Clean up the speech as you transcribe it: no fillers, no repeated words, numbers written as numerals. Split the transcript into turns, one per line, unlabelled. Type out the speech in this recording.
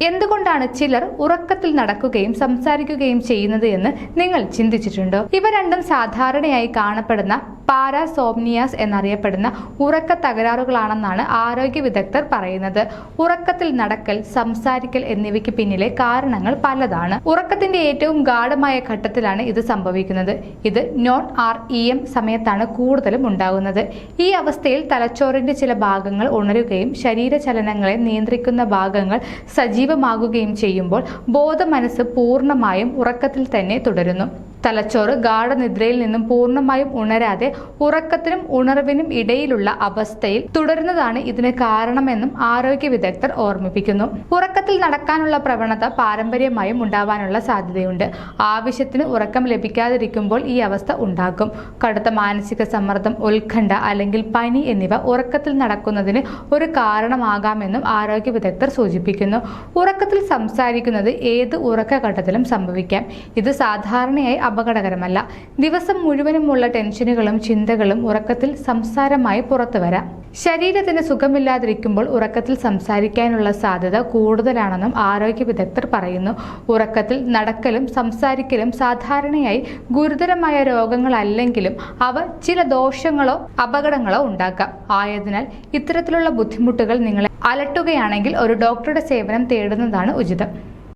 എന്തുകൊണ്ടാണ് ചിലർ ഉറക്കത്തിൽ നടക്കുകയും സംസാരിക്കുകയും ചെയ്യുന്നത് എന്ന് നിങ്ങൾ ചിന്തിച്ചിട്ടുണ്ടോ? ഇവ രണ്ടും സാധാരണയായി കാണപ്പെടുന്ന പാരാസോംനിയാസ് എന്നറിയപ്പെടുന്ന ഉറക്ക തകരാറുകളാണെന്നാണ് ആരോഗ്യ വിദഗ്ധർ പറയുന്നത്. ഉറക്കത്തിൽ നടക്കൽ, സംസാരിക്കൽ എന്നിവയ്ക്ക് പിന്നിലെ കാരണങ്ങൾ പലതാണ്. ഉറക്കത്തിന്റെ ഏറ്റവും ഗാഢമായ ഘട്ടത്തിലാണ് ഇത് സംഭവിക്കുന്നത്. ഇത് നോൺ REM സമയത്താണ് കൂടുതലും ഉണ്ടാകുന്നത്. ഈ അവസ്ഥയിൽ തലച്ചോറിന്റെ ചില ഭാഗങ്ങൾ ഉണരുകയും ശരീരചലനങ്ങളെ നിയന്ത്രിക്കുന്ന ഭാഗങ്ങൾ സജീവമാകുകയും ചെയ്യുമ്പോൾ ബോധമനസ്സ് പൂർണ്ണമായും ഉറക്കത്തിൽ തന്നെ തുടരുന്നു. തലച്ചോറ് ഗാഢനിദ്രയിൽ നിന്നും പൂർണ്ണമായും ഉണരാതെ ഉറക്കത്തിനും ഉണർവിനും ഇടയിലുള്ള അവസ്ഥയിൽ തുടരുന്നതാണ് ഇതിന് കാരണമെന്നും ആരോഗ്യ വിദഗ്ധർ ഓർമ്മിപ്പിക്കുന്നു. ഉറക്കത്തിൽ നടക്കാനുള്ള പ്രവണത പാരമ്പര്യമായും ഉണ്ടാവാനുള്ള സാധ്യതയുണ്ട്. ആവശ്യത്തിന് ഉറക്കം ലഭിക്കാതിരിക്കുമ്പോൾ ഈ അവസ്ഥ ഉണ്ടാകും. കടുത്ത മാനസിക സമ്മർദ്ദം, ഉത്കണ്ഠ അല്ലെങ്കിൽ പനി എന്നിവ ഉറക്കത്തിൽ നടക്കുന്നതിന് ഒരു കാരണമാകാമെന്നും ആരോഗ്യ വിദഗ്ധർ സൂചിപ്പിക്കുന്നു. ഉറക്കത്തിൽ സംസാരിക്കുന്നത് ഏത് ഉറക്കഘട്ടത്തിലും സംഭവിക്കാം. ഇത് സാധാരണയായി അപകടകരമല്ല. ദിവസം മുഴുവനുമുള്ള ടെൻഷനുകളും ചിന്തകളും ഉറക്കത്തിൽ സംസാരമായി പുറത്തു വരാം. ശരീരത്തിന് സുഖമില്ലാതിരിക്കുമ്പോൾ ഉറക്കത്തിൽ സംസാരിക്കാനുള്ള സാധ്യത കൂടുതലാണെന്നും ആരോഗ്യ വിദഗ്ധർ പറയുന്നു. ഉറക്കത്തിൽ നടക്കലും സംസാരിക്കലും സാധാരണയായി ഗുരുതരമായ രോഗങ്ങളല്ലെങ്കിലും അവ ചില ദോഷങ്ങളോ അപകടങ്ങളോ ഉണ്ടാക്കാം. ആയതിനാൽ ഇത്തരത്തിലുള്ള ബുദ്ധിമുട്ടുകൾ നിങ്ങളെ അലട്ടുകയാണെങ്കിൽ ഒരു ഡോക്ടറുടെ സേവനം തേടുന്നതാണ് ഉചിതം.